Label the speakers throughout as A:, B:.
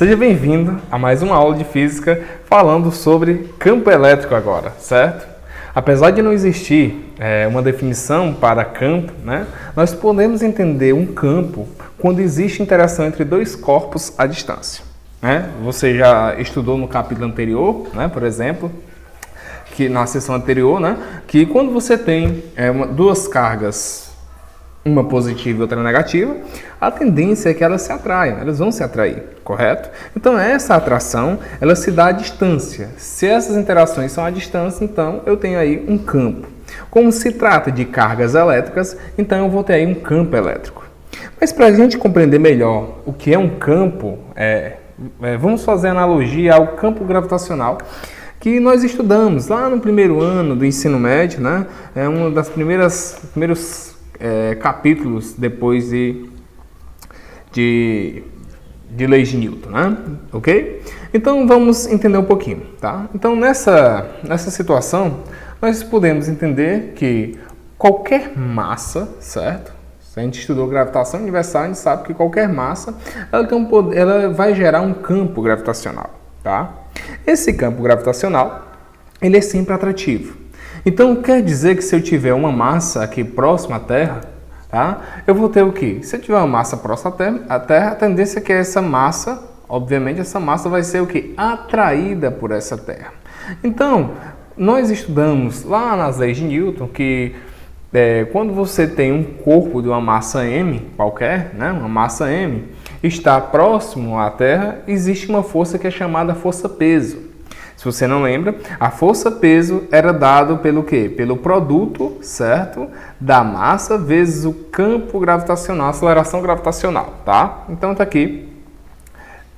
A: Seja bem-vindo a mais uma aula de física falando sobre campo elétrico agora, certo? Apesar de não existir uma definição para campo, né, nós podemos entender um campo quando existe interação entre dois corpos à distância. Né? Você já estudou no capítulo anterior, né, por exemplo, que na sessão anterior, né, que quando você tem duas cargas, uma positiva e outra negativa, a tendência é que elas se atraiam, elas vão se atrair, correto? Então essa atração, ela se dá à distância. Se essas interações são à distância, então eu tenho aí um campo. Como se trata de cargas elétricas, então eu vou ter aí um campo elétrico. Mas para a gente compreender melhor o que é um campo, vamos fazer analogia ao campo gravitacional, que nós estudamos lá no primeiro ano do ensino médio, né? É um das primeiros capítulos depois de leis de Newton, né? Ok? Então vamos entender um pouquinho, tá? Então nessa situação nós podemos entender que qualquer massa, certo? Se a gente estudou gravitação universal, a gente sabe que qualquer massa ela vai gerar um campo gravitacional, tá? Esse campo gravitacional ele é sempre atrativo. Então, quer dizer que se eu tiver uma massa aqui próxima à Terra, tá? Eu vou ter o quê? Se eu tiver uma massa próxima à Terra, a tendência é que essa massa, obviamente, essa massa vai ser o quê? Atraída por essa Terra. Então, nós estudamos lá nas leis de Newton que quando você tem um corpo de uma massa m qualquer, né? Uma massa m, está próximo à Terra, existe uma força que é chamada força-peso. Se você não lembra, a força-peso era dado pelo quê? Pelo produto, certo? Da massa vezes o campo gravitacional, a aceleração gravitacional, tá? Então tá aqui.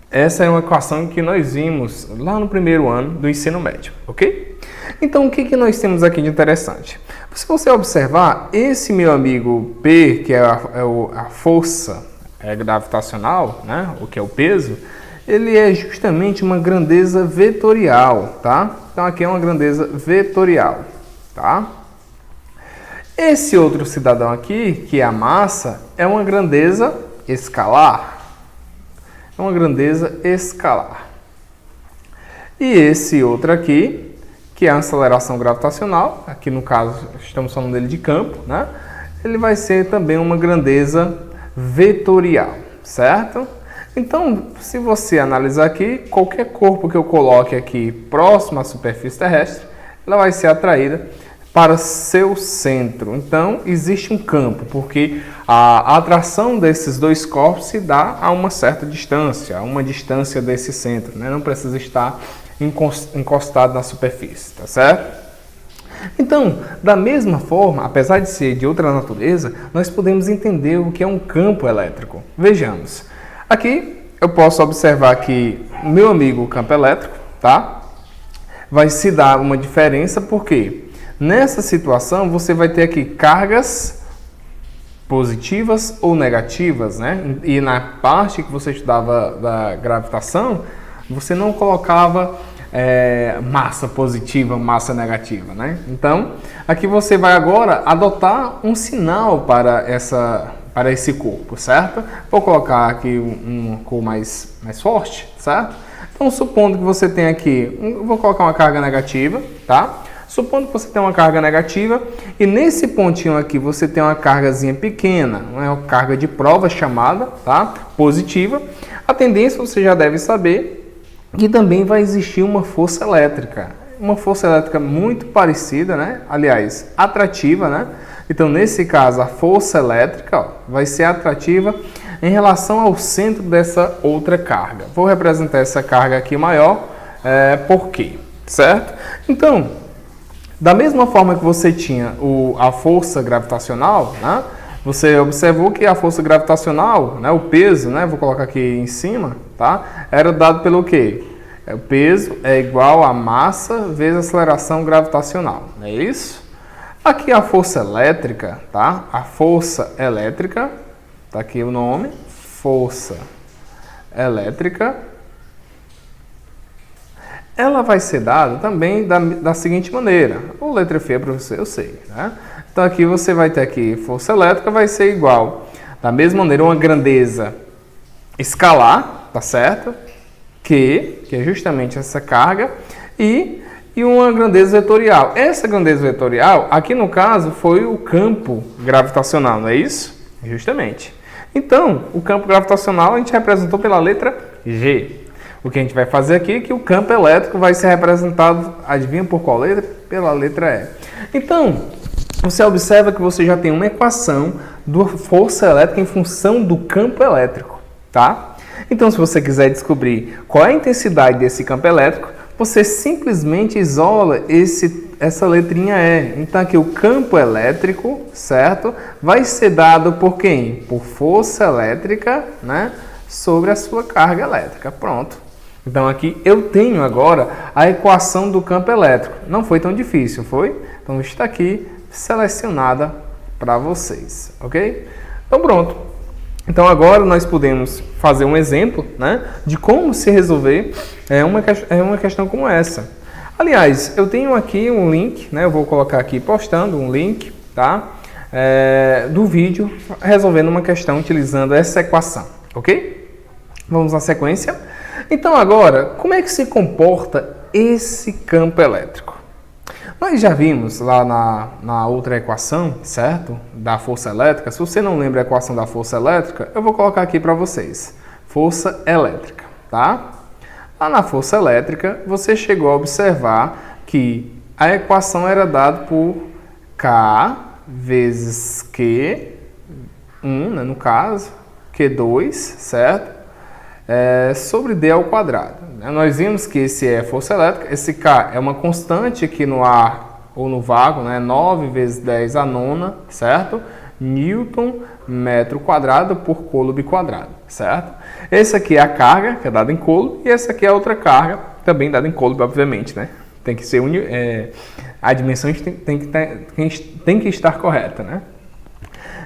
A: Essa é uma equação que nós vimos lá no primeiro ano do ensino médio, ok? Então o que nós temos aqui de interessante? Se você observar, esse meu amigo P, que é a força gravitacional, né? O que é o peso, ele é justamente uma grandeza vetorial, tá? Então aqui é uma grandeza vetorial, tá? Esse outro cidadão aqui, que é a massa, é uma grandeza escalar. É uma grandeza escalar. E esse outro aqui, que é a aceleração gravitacional, aqui no caso estamos falando dele de campo, né? Ele vai ser também uma grandeza vetorial, certo? Então, se você analisar aqui, qualquer corpo que eu coloque aqui próximo à superfície terrestre, ela vai ser atraída para seu centro. Então, existe um campo, porque a atração desses dois corpos se dá a uma certa distância, a uma distância desse centro, né? Não precisa estar encostado na superfície, tá certo? Então, da mesma forma, apesar de ser de outra natureza, nós podemos entender o que é um campo elétrico. Vejamos. Aqui eu posso observar que o meu amigo campo elétrico, tá? Vai se dar uma diferença porque nessa situação você vai ter aqui cargas positivas ou negativas, né? E na parte que você estudava da gravitação, você não colocava massa positiva, massa negativa, né? Então, aqui você vai agora adotar um sinal para esse corpo, certo? Vou colocar aqui uma cor mais forte, certo? Então, supondo que você tem aqui, vou colocar uma carga negativa, tá? Supondo que você tem uma carga negativa e nesse pontinho aqui você tem uma cargazinha pequena, uma carga de prova chamada, tá? Positiva. A tendência, você já deve saber, que também vai existir uma força elétrica. Uma força elétrica muito parecida, né? Aliás, atrativa, né? Então, nesse caso, a força elétrica vai ser atrativa em relação ao centro dessa outra carga. Vou representar essa carga aqui maior, por quê? Certo? Então, da mesma forma que você tinha a força gravitacional, né? Você observou que a força gravitacional, né, o peso, né, vou colocar aqui em cima, tá? Era dado pelo quê? O peso é igual a massa vezes a aceleração gravitacional, não é isso? Aqui a força elétrica, tá? A força elétrica, tá aqui o nome, força elétrica, ela vai ser dada também da seguinte maneira. O letra feia para você, eu sei, né? Então aqui você vai ter aqui força elétrica vai ser igual, da mesma maneira, uma grandeza escalar, tá certo? Q, que é justamente essa carga, e uma grandeza vetorial. Essa grandeza vetorial, aqui no caso, foi o campo gravitacional, não é isso? Justamente. Então, o campo gravitacional a gente representou pela letra G. O que a gente vai fazer aqui é que o campo elétrico vai ser representado, adivinha por qual letra? Pela letra E. Então, você observa que você já tem uma equação da força elétrica em função do campo elétrico, tá? Então, se você quiser descobrir qual é a intensidade desse campo elétrico, você simplesmente isola essa letrinha E. Então, aqui o campo elétrico, certo? Vai ser dado por quem? Por força elétrica, né? Sobre a sua carga elétrica. Pronto. Então, aqui eu tenho agora a equação do campo elétrico. Não foi tão difícil, foi? Então, está aqui selecionada para vocês, ok? Então, pronto. Então, agora nós podemos fazer um exemplo, né, de como se resolver uma questão como essa. Aliás, eu tenho aqui um link, né, eu vou colocar aqui postando um link, tá, do vídeo resolvendo uma questão utilizando essa equação, ok? Vamos na sequência. Então, agora, como é que se comporta esse campo elétrico? Nós já vimos lá na outra equação, certo? Da força elétrica. Se você não lembra a equação da força elétrica, eu vou colocar aqui para vocês. Força elétrica, tá? Lá na força elétrica, você chegou a observar que a equação era dada por K vezes Q1, né, no caso, Q2, certo? Sobre D ao quadrado. Nós vimos que esse é força elétrica, esse K é uma constante aqui no ar ou no vago, né? 9 vezes 10 a nona, certo? Newton metro quadrado por coulomb quadrado, certo? Esse aqui é a carga, que é dada em coulomb, e essa aqui é a outra carga, também dada em coulomb, obviamente, né? Tem que ser a dimensão tem que estar correta, né?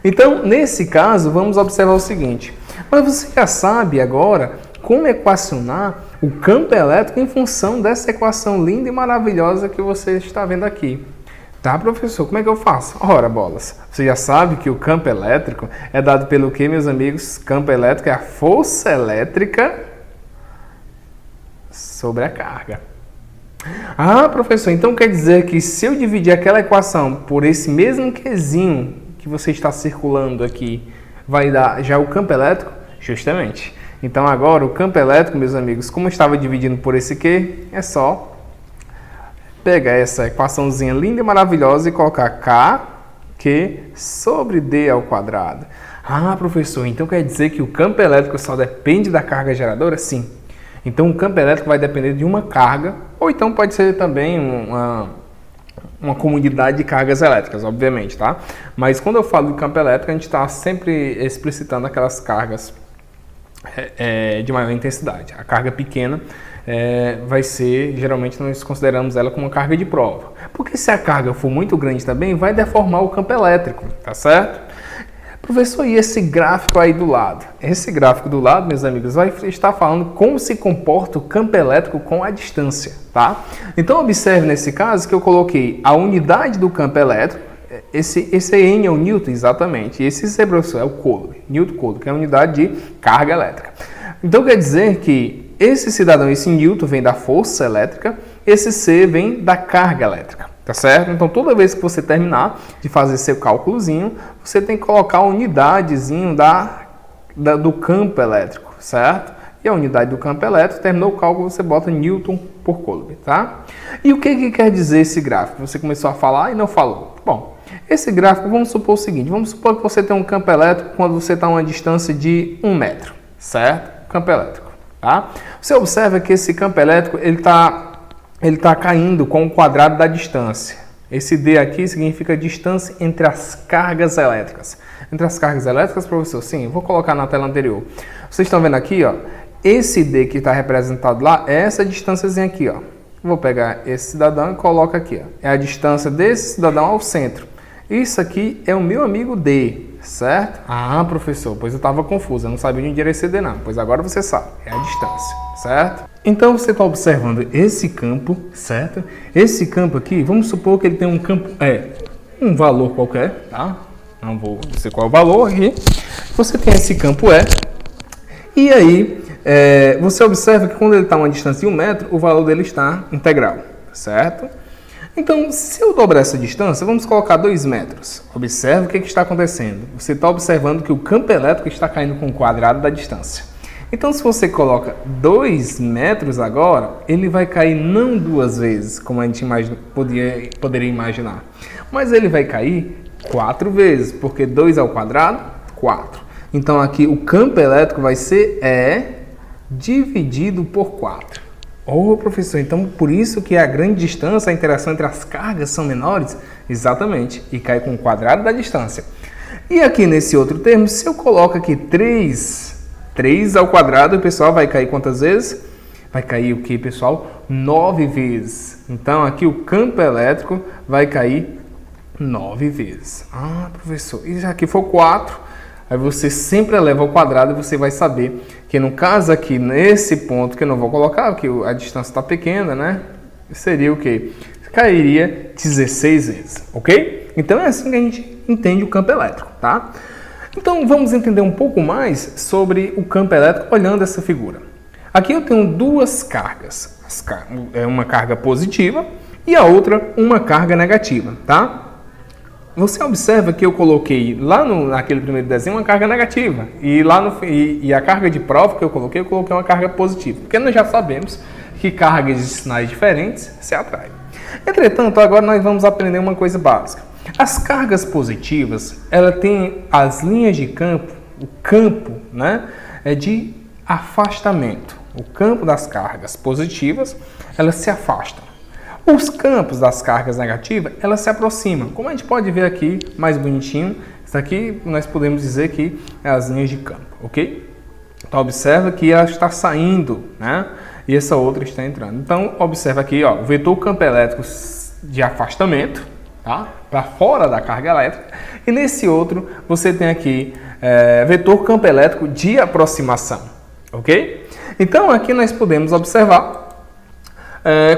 A: Então, nesse caso, vamos observar o seguinte. Mas você já sabe agora como equacionar o campo elétrico em função dessa equação linda e maravilhosa que você está vendo aqui. Tá, professor? Como é que eu faço? Ora, bolas, você já sabe que o campo elétrico é dado pelo que, meus amigos? Campo elétrico é a força elétrica sobre a carga. Ah, professor, então quer dizer que se eu dividir aquela equação por esse mesmo Qzinho que você está circulando aqui, vai dar já o campo elétrico? Justamente. Então agora o campo elétrico, meus amigos, como eu estava dividindo por esse Q, é só pegar essa equaçãozinha linda e maravilhosa e colocar K, Q sobre D ao quadrado. Ah, professor, então quer dizer que o campo elétrico só depende da carga geradora? Sim. Então o campo elétrico vai depender de uma carga, ou então pode ser também uma comunidade de cargas elétricas, obviamente, tá? Mas quando eu falo de campo elétrico, a gente está sempre explicitando aquelas cargas de maior intensidade. A carga pequena vai ser, geralmente nós consideramos ela como uma carga de prova. Porque se a carga for muito grande também, vai deformar o campo elétrico, tá certo? Professor, e esse gráfico aí do lado? Esse gráfico do lado, meus amigos, vai estar falando como se comporta o campo elétrico com a distância, tá? Então, observe nesse caso que eu coloquei a unidade do campo elétrico, esse N é o Newton, exatamente, e esse C, professor, é o Coulomb, Newton Coulomb, que é a unidade de carga elétrica. Então, quer dizer que esse cidadão, esse Newton vem da força elétrica, esse C vem da carga elétrica. Tá certo? Então, toda vez que você terminar de fazer seu cálculozinho, você tem que colocar a unidadezinho do campo elétrico, certo? E a unidade do campo elétrico, terminou o cálculo, você bota Newton por Coulomb, tá? E o que quer dizer esse gráfico? Você começou a falar e não falou. Bom, esse gráfico, vamos supor o seguinte, vamos supor que você tem um campo elétrico quando você está a uma distância de 1 metro, certo? Campo elétrico, tá? Você observa que esse campo elétrico, ele está caindo com o quadrado da distância. Esse D aqui significa distância entre as cargas elétricas. Entre as cargas elétricas, professor? Sim, eu vou colocar na tela anterior. Vocês estão vendo aqui, ó, esse D que está representado lá é essa distânciazinha aqui, ó. Vou pegar esse cidadão e coloco aqui, ó. É a distância desse cidadão ao centro. Isso aqui é o meu amigo D, certo? Ah, professor, pois eu estava confuso, eu não sabia de onde era esse D não. Pois agora você sabe, é a distância, certo? Então você está observando esse campo, certo? Esse campo aqui, vamos supor que ele tem um campo, um valor qualquer, tá? Não vou dizer qual é o valor aqui. Você tem esse campo E, e aí você observa que quando ele está a uma distância de 1 metro, o valor dele está integral, certo? Então, se eu dobrar essa distância, vamos colocar 2 metros. Observe o que está acontecendo. Você está observando que o campo elétrico está caindo com o quadrado da distância. Então, se você coloca 2 metros agora, ele vai cair não 2 vezes, como a gente poderia imaginar, mas ele vai cair 4 vezes, porque 2 ao quadrado, 4. Então, aqui o campo elétrico vai ser E dividido por 4. Professor, então por isso que a grande distância, a interação entre as cargas são menores? Exatamente, e cai com o quadrado da distância. E aqui nesse outro termo, se eu coloco aqui 3 ao quadrado, o pessoal vai cair quantas vezes? Vai cair o que, pessoal? 9 vezes. Então aqui o campo elétrico vai cair 9 vezes. Professor, e já que for 4... Aí você sempre eleva ao quadrado e você vai saber que no caso aqui, nesse ponto que eu não vou colocar, porque a distância está pequena, né? Seria o quê? Cairia 16 vezes, ok? Então é assim que a gente entende o campo elétrico, tá? Então vamos entender um pouco mais sobre o campo elétrico olhando essa figura. Aqui eu tenho 2 cargas. Uma carga positiva e a outra uma carga negativa, tá? Você observa que eu coloquei lá naquele primeiro desenho uma carga negativa e a carga de prova que eu coloquei uma carga positiva, porque nós já sabemos que cargas de sinais diferentes se atraem. Entretanto, agora nós vamos aprender uma coisa básica. As cargas positivas, ela tem as linhas de campo, o campo, né, é de afastamento. O campo das cargas positivas, elas se afastam. Os campos das cargas negativas, elas se aproximam. Como a gente pode ver aqui, mais bonitinho, isso aqui nós podemos dizer que é as linhas de campo, ok? Então, observa que ela está saindo, né? E essa outra está entrando. Então, observa aqui, ó, o vetor campo elétrico de afastamento, tá? Para fora da carga elétrica. E nesse outro, você tem aqui vetor campo elétrico de aproximação, ok? Então, aqui nós podemos observar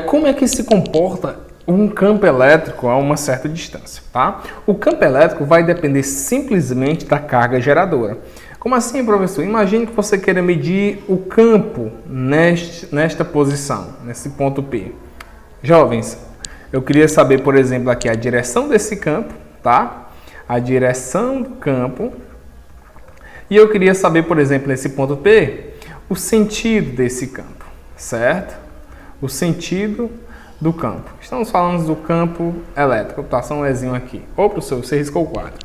A: como é que se comporta um campo elétrico a uma certa distância, tá? O campo elétrico vai depender simplesmente da carga geradora. Como assim, professor? Imagine que você queira medir o campo nesta posição, nesse ponto P. Jovens, eu queria saber, por exemplo, aqui a direção desse campo, tá? A direção do campo. E eu queria saber, por exemplo, nesse ponto P, o sentido desse campo, certo? O sentido do campo. Estamos falando do campo elétrico, tá? Só um exemplo aqui. Professor, você riscou o quadro.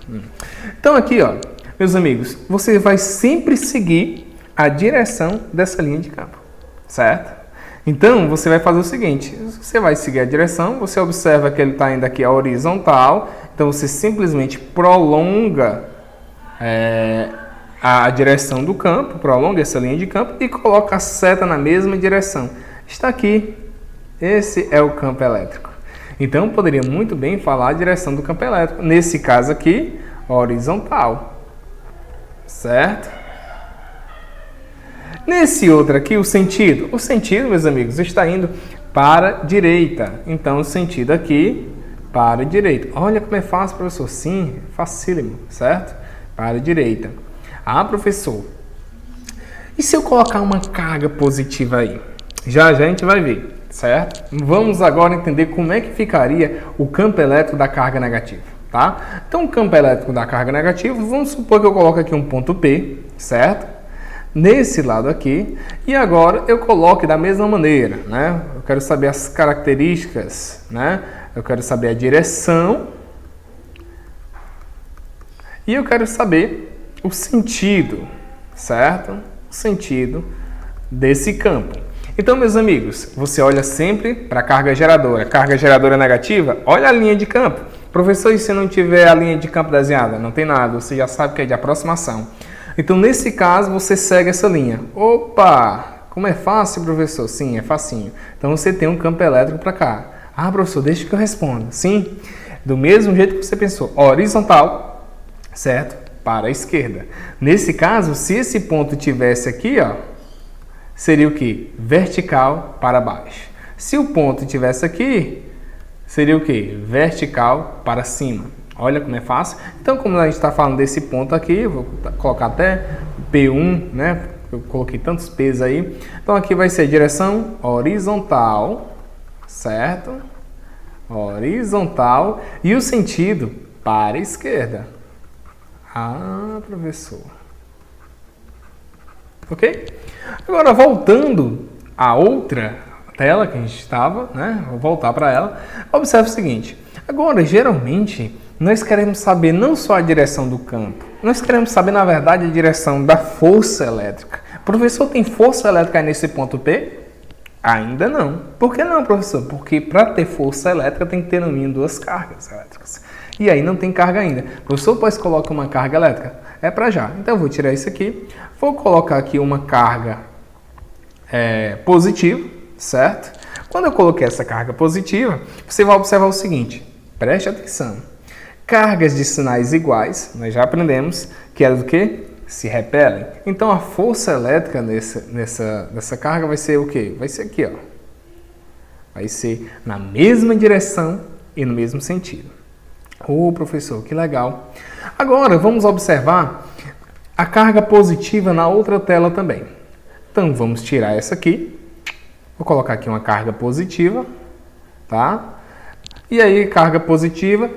A: Então aqui, ó, meus amigos, você vai sempre seguir a direção dessa linha de campo, certo? Então, você vai fazer o seguinte, você vai seguir a direção, você observa que ele está indo aqui à horizontal, então você simplesmente prolonga a direção do campo, prolonga essa linha de campo e coloca a seta na mesma direção. Está aqui, esse é o campo elétrico. Então, poderia muito bem falar a direção do campo elétrico. Nesse caso aqui, horizontal, certo? Nesse outro aqui, o sentido, meus amigos, está indo para a direita. Então, o sentido aqui, para a direita. Olha como é fácil, professor. Sim, facílimo, certo? Para a direita. Professor, e se eu colocar uma carga positiva aí? Já a gente vai ver, certo? Vamos agora entender como é que ficaria o campo elétrico da carga negativa, tá? Então, o campo elétrico da carga negativa, vamos supor que eu coloque aqui um ponto P, certo? Nesse lado aqui, e agora eu coloque da mesma maneira, né? Eu quero saber as características, né? Eu quero saber a direção e eu quero saber o sentido, certo? O sentido desse campo. Então, meus amigos, você olha sempre para a carga geradora negativa, olha a linha de campo. Professor, e se não tiver a linha de campo desenhada? Não tem nada, você já sabe que é de aproximação. Então, nesse caso, você segue essa linha. Como é fácil, professor? Sim, é facinho. Então, você tem um campo elétrico para cá. Professor, deixa que eu responda. Sim, do mesmo jeito que você pensou, horizontal, certo? Para a esquerda. Nesse caso, se esse ponto tivesse aqui, ó, seria o que? Vertical para baixo. Se o ponto tivesse aqui, seria o que? Vertical para cima. Olha como é fácil. Então, como a gente está falando desse ponto aqui, vou colocar até P1, né? eu coloquei tantos pesos aí. Então aqui vai ser direção horizontal, certo? Horizontal. E o sentido para a esquerda. Ah, professor. Ok? Agora, voltando à outra tela que a gente estava, né? Vou voltar para ela. Observe o seguinte. Agora, geralmente, nós queremos saber não só a direção do campo. Nós queremos saber, na verdade, a direção da força elétrica. Professor, tem força elétrica nesse ponto P? Ainda não. Por que não, professor? Porque para ter força elétrica tem que ter no mínimo 2 cargas elétricas. E aí não tem carga ainda. Professor, pois coloca uma carga elétrica? É para já. Então eu vou tirar isso aqui. Vou colocar aqui uma carga positiva, certo? Quando eu coloquei essa carga positiva, você vai observar o seguinte. Preste atenção. Cargas de sinais iguais, nós já aprendemos que era do quê? Se repelem. Então a força elétrica nessa carga vai ser o quê? Vai ser aqui, ó. Vai ser na mesma direção e no mesmo sentido. Ô, professor, que legal. Agora vamos observar a carga positiva na outra tela também. Então vamos tirar essa aqui. Vou colocar aqui uma carga positiva, tá? E aí carga positiva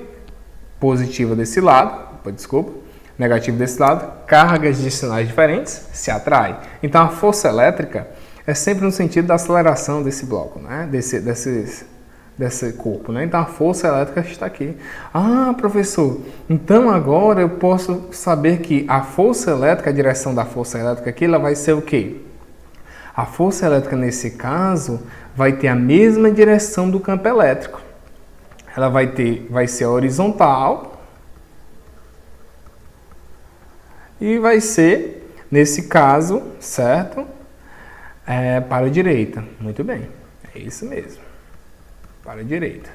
A: desse lado, desculpa, negativo desse lado, cargas de sinais diferentes se atraem. Então a força elétrica é sempre no sentido da aceleração desse bloco, né? Desse corpo, né? Então a força elétrica está aqui. Ah, professor, então agora eu posso saber que a força elétrica, a direção da força elétrica aqui, ela vai ser o quê? A força elétrica nesse caso vai ter a mesma direção do campo elétrico. Ela vai ser horizontal e vai ser, nesse caso, certo? Para a direita. Muito bem, é isso mesmo. Para a direita.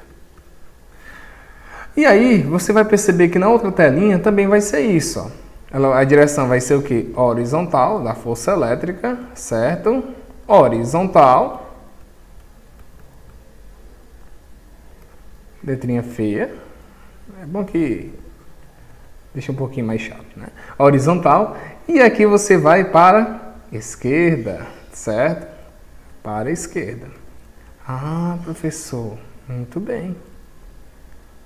A: E aí, você vai perceber que na outra telinha também vai ser isso, ó. A direção vai ser o quê? Horizontal, da força elétrica, certo? Horizontal. Letrinha feia. É bom que deixa um pouquinho mais chato, né? Horizontal. E aqui você vai para esquerda, certo? Para a esquerda. Ah, professor, muito bem.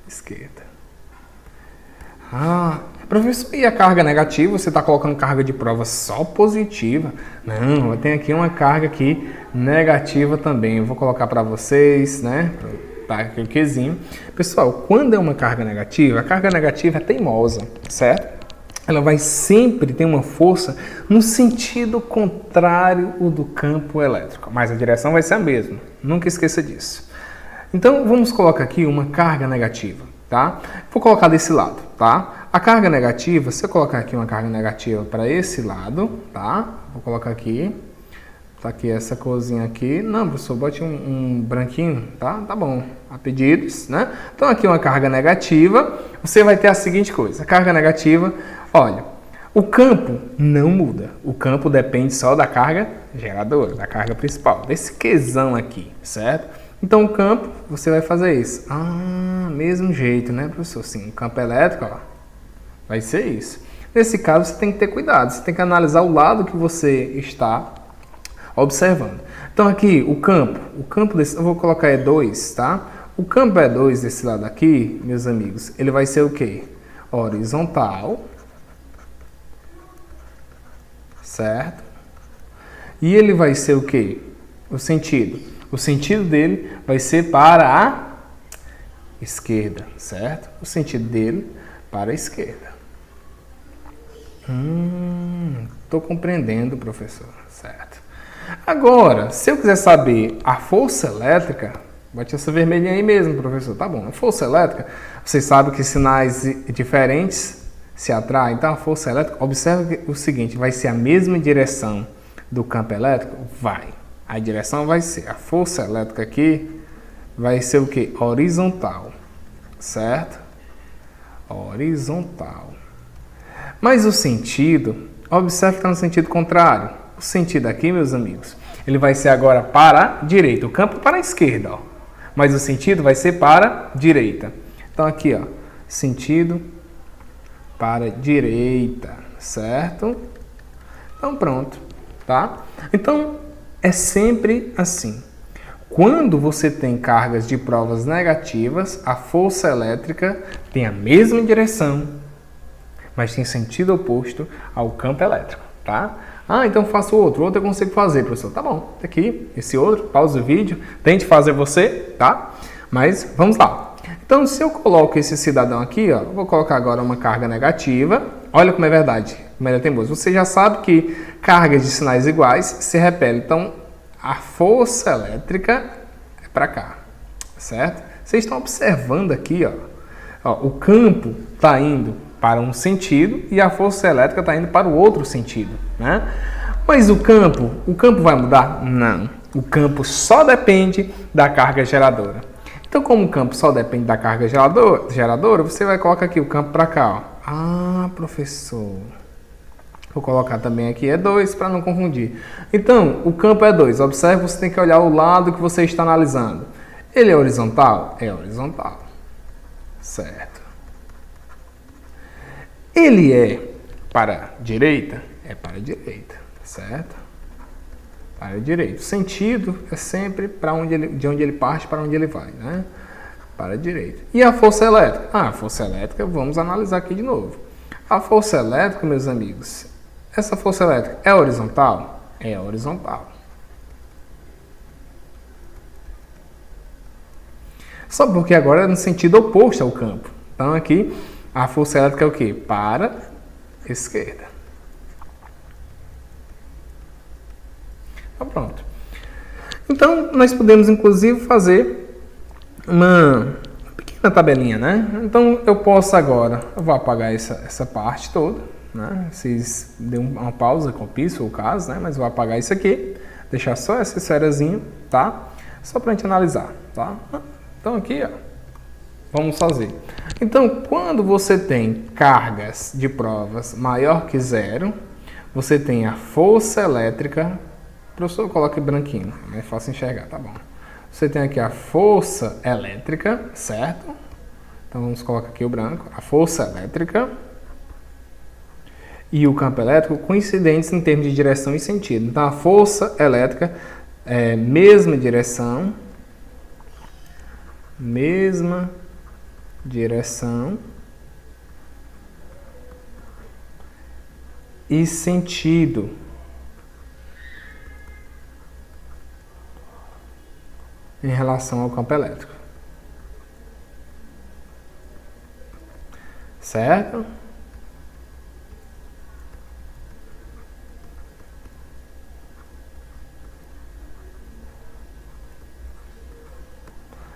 A: Esquerda. Ah, professor, e a carga negativa? Você está colocando carga de prova só positiva? Não, eu tenho aqui uma carga aqui negativa também. Eu vou colocar para vocês, né? Tá aqui o quezinho. Pessoal, quando é uma carga negativa, a carga negativa é teimosa, certo? Ela vai sempre ter uma força no sentido contrário ao do campo elétrico, mas a direção vai ser a mesma. Nunca esqueça disso. Então, vamos colocar aqui uma carga negativa, tá? Vou colocar desse lado, tá? A carga negativa, se eu colocar aqui uma carga negativa para esse lado, tá? Vou colocar aqui. Tá aqui essa corzinha aqui. Não, professor, bote um branquinho, tá? Tá bom. A pedidos, né? Então, aqui uma carga negativa. Você vai ter a seguinte coisa. A carga negativa, olha, o campo não muda. O campo depende só da carga geradora, da carga principal, desse Qzão aqui, certo? Então, o campo, você vai fazer isso. Ah, mesmo jeito, né, professor? Sim, o campo elétrico, ó, vai ser isso. Nesse caso, você tem que ter cuidado. Você tem que analisar o lado que você está observando. Então, aqui, o campo desse, eu vou colocar E2, tá? O campo E2 desse lado aqui, meus amigos, ele vai ser o quê? Horizontal. Certo? E ele vai ser o quê? O sentido. O sentido dele vai ser para a esquerda, certo? O sentido dele para a esquerda. Estou compreendendo, professor, certo? Agora, se eu quiser saber a força elétrica, bote essa vermelhinha aí mesmo, professor, tá bom. A força elétrica, vocês sabem que sinais diferentes se atraem. Então, a força elétrica, observe o seguinte, vai ser a mesma direção do campo elétrico? Vai. A direção vai ser, a força elétrica aqui vai ser o quê? Horizontal, certo? Horizontal. Mas o sentido, observe que está no sentido contrário. O sentido aqui, meus amigos, ele vai ser agora para a direita. O campo para a esquerda, ó. Mas o sentido vai ser para a direita. Então, aqui, ó, sentido para a direita, certo? Então, pronto. tá? Então, é sempre assim. Quando você tem cargas de provas negativas, a força elétrica tem a mesma direção, mas tem sentido oposto ao campo elétrico, tá? Ah, então faço outro eu consigo fazer, professor. Tá bom, tá aqui, esse outro, pausa o vídeo, tente fazer você, tá? Mas vamos lá. Então, se eu coloco esse cidadão aqui, ó, vou colocar agora uma carga negativa. Olha como é verdade, como ele é teimoso. Você já sabe que cargas de sinais iguais se repelem. Então, a força elétrica é para cá, certo? Vocês estão observando aqui, ó, o campo está indo para um sentido e a força elétrica está indo para o outro sentido, né? Mas o campo vai mudar? Não. O campo só depende da carga geradora. Então, como o campo só depende da carga geradora, você vai colocar aqui o campo para cá, ó. Ah, professor. Vou colocar também aqui E2 para não confundir. Então, o campo é 2. Observe, você tem que olhar o lado que você está analisando. Ele é horizontal? É horizontal. Certo. Ele é para a direita? É para a direita. Certo? Para a direita. O sentido é sempre de onde ele parte para onde ele vai, né? Para a direita. E a força elétrica? Ah, a força elétrica, vamos analisar aqui de novo. A força elétrica, meus amigos, essa força elétrica é horizontal? É horizontal. Só porque agora é no sentido oposto ao campo. Então aqui, a força elétrica é o quê? Para a esquerda. Então pronto. Então nós podemos inclusive fazer uma pequena tabelinha, né? Então eu posso agora, eu vou apagar essa parte toda, né? Vocês dêem uma pausa, copiem se for o caso, né? Mas eu vou apagar isso aqui, deixar só essa esferazinha, tá? Só para a gente analisar, tá? Então aqui, ó, vamos fazer. Então, quando você tem cargas de provas maior que zero, você tem a força elétrica. Professor, coloque branquinho, é fácil enxergar, tá bom. Você tem aqui a força elétrica, certo? Então vamos colocar aqui o branco. A força elétrica e o campo elétrico coincidentes em termos de direção e sentido. Então a força elétrica é mesma direção e sentido. Em relação ao campo elétrico. Certo?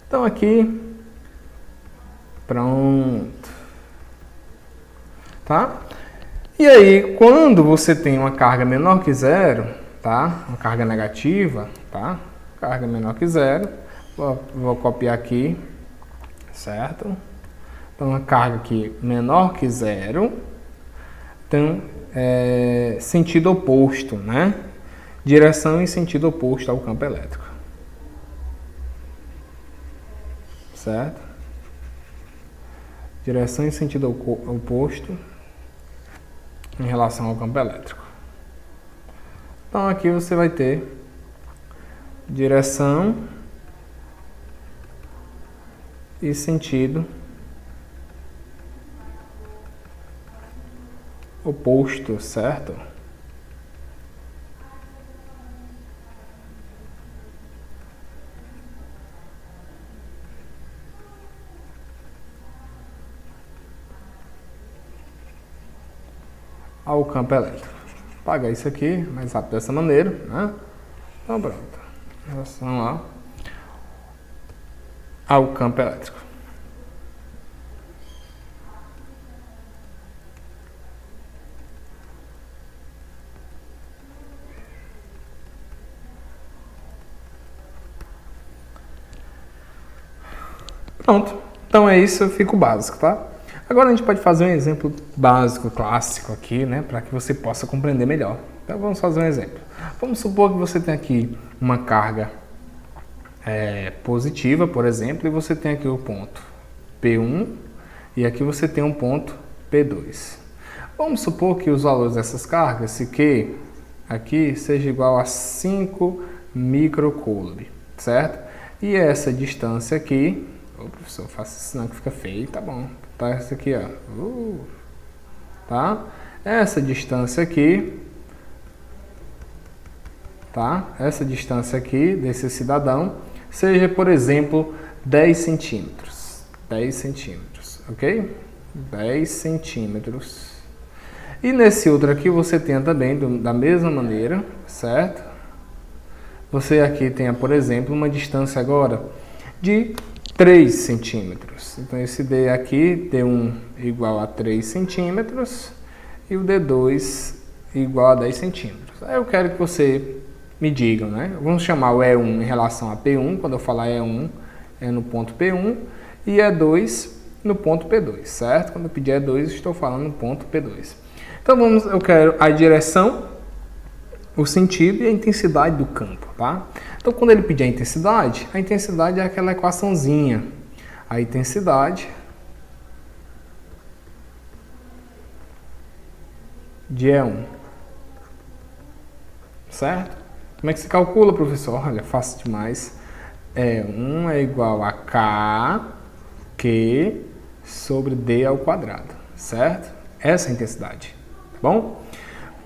A: Então aqui, pronto. Tá? E aí, quando você tem uma carga menor que zero, tá? Uma carga negativa, tá? Carga menor que zero, vou copiar aqui, certo? Então, uma carga aqui menor que zero, então, sentido oposto, né? Direção e sentido oposto ao campo elétrico. Certo? Direção e sentido oposto em relação ao campo elétrico. Então, aqui você vai ter direção e sentido oposto, certo? Ao campo elétrico. Apagar isso aqui mais rápido dessa maneira, né? Então pronto. Em relação ao campo elétrico. Pronto. Então é isso, fica o básico, tá? Agora a gente pode fazer um exemplo básico, clássico aqui, né? Para que você possa compreender melhor. Então vamos fazer um exemplo. Vamos supor que você tem aqui uma carga positiva, por exemplo, e você tem aqui o ponto P1 e aqui você tem um ponto P2. Vamos supor que os valores dessas cargas, se Q aqui seja igual a 5 microcoulomb, certo? E essa distância aqui, ô professor, faça isso não que fica feio, tá bom, tá essa aqui, ó, tá? Essa distância aqui, tá? Essa distância aqui desse cidadão seja, por exemplo, 10 centímetros, 10 centímetros, ok? 10 centímetros. E nesse outro aqui você tem também da mesma maneira, certo? Você aqui tem, por exemplo, uma distância agora de 3 centímetros. Então esse D aqui, D1 igual a 3 centímetros e o D2 igual a 10 centímetros. Aí eu quero que você me digam, né? Vamos chamar o E1 em relação a P1, quando eu falar E1 é no ponto P1 e E2 no ponto P2, certo? Quando eu pedir E2, estou falando no ponto P2. Então eu quero a direção, o sentido e a intensidade do campo, tá? Então quando ele pedir a intensidade é aquela equaçãozinha. A intensidade de E1, certo? Como é que se calcula, professor? Olha, fácil demais. E1 é igual a Q sobre D ao quadrado, certo? Essa é a intensidade, tá bom?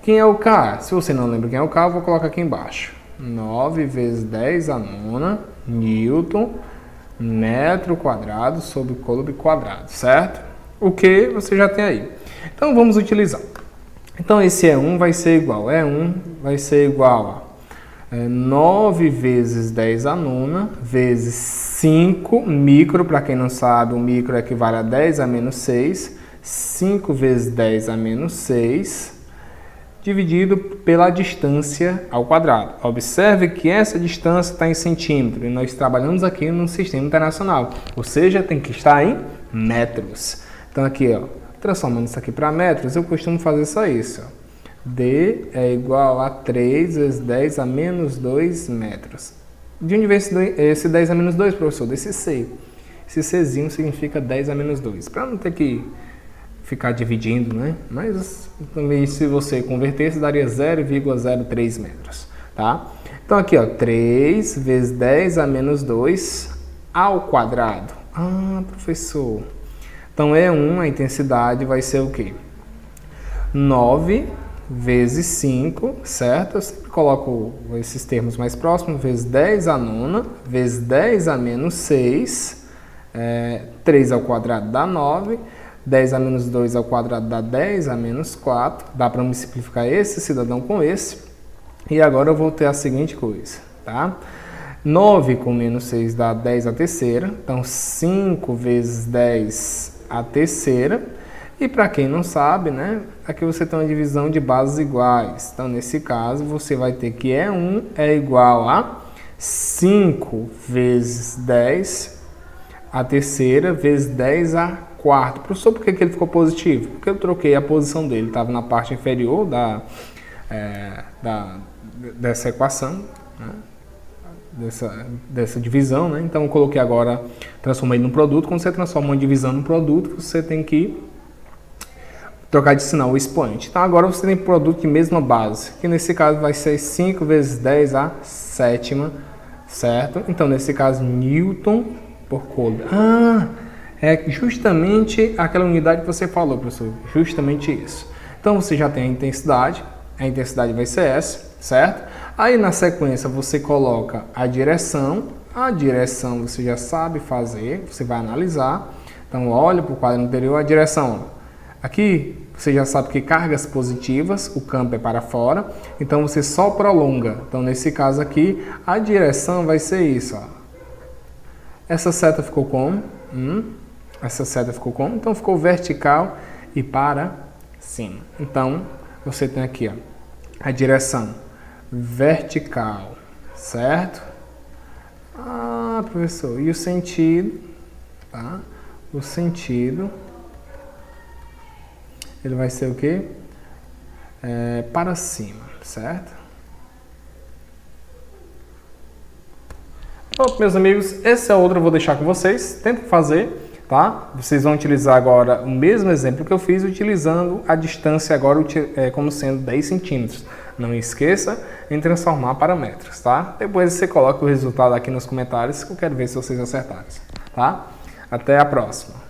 A: Quem é o K? Se você não lembra quem é o K, eu vou colocar aqui embaixo. 9 vezes 10 a nona Newton metro quadrado sobre coulomb quadrado, certo? O que você já tem aí. Então vamos utilizar. Então esse E1 vai ser igual. E1 vai ser igual a 9 vezes 10 a nona vezes 5 micro, para quem não sabe, o micro equivale a 10 a menos 6. 5 vezes 10 a menos 6, dividido pela distância ao quadrado. Observe que essa distância está em centímetro e nós trabalhamos aqui no sistema internacional, ou seja, tem que estar em metros. Então aqui, ó, transformando isso aqui para metros, eu costumo fazer só isso. Ó. D é igual a 3 vezes 10 a menos 2 metros. De onde vem esse 10 a menos 2, professor? Desse C. Esse Czinho significa 10 a menos 2. Para não ter que ficar dividindo, né? Mas também se você convertesse, daria 0,03 metros, tá? Então aqui, ó, 3 vezes 10 a menos 2 ao quadrado. Ah, professor. Então E1, a intensidade vai ser o quê? 9 vezes 5, certo? Eu sempre coloco esses termos mais próximos, vezes 10 a nona, vezes 10 a menos 6, 3 ao quadrado dá 9, 10 a menos 2 ao quadrado dá 10 a menos 4. Dá para multiplicar esse cidadão com esse. E agora eu vou ter a seguinte coisa, tá? 9 com menos 6 dá 10 a terceira. Então, 5 vezes 10 a terceira. E para quem não sabe, né? Aqui você tem uma divisão de bases iguais. Então, nesse caso, você vai ter que E1 é igual a 5 vezes 10 a terceira vezes 10 a quarto. Professor, por que ele ficou positivo? Porque eu troquei a posição dele, estava na parte inferior dessa equação, né? dessa divisão, né? Então eu coloquei agora, transformei num produto. Quando você transforma uma divisão num produto, você tem que trocar de sinal o expoente. Então agora você tem produto de mesma base, que nesse caso vai ser 5 vezes 10 a sétima, certo? Então nesse caso, Newton por coulomb. É justamente aquela unidade que você falou, professor. Justamente isso. Então você já tem a intensidade vai ser essa, certo? Aí na sequência você coloca a direção você já sabe fazer, você vai analisar. Então olha para o quadro anterior, a direção. Aqui você já sabe que cargas positivas, o campo é para fora, então você só prolonga. Então nesse caso aqui, a direção vai ser isso, ó. Essa seta ficou como? Essa seta ficou como? Então ficou vertical e para cima. Então você tem aqui, ó, a direção vertical, certo? Ah, professor, e o sentido, tá? O sentido, ele vai ser o quê? Para cima, certo? Bom, meus amigos, essa é outra eu vou deixar com vocês. Tentem fazer. tá? Vocês vão utilizar agora o mesmo exemplo que eu fiz, utilizando a distância agora como sendo 10 centímetros. Não esqueça em transformar para metros, tá? Depois você coloca o resultado aqui nos comentários que eu quero ver se vocês acertaram, tá? Até a próxima!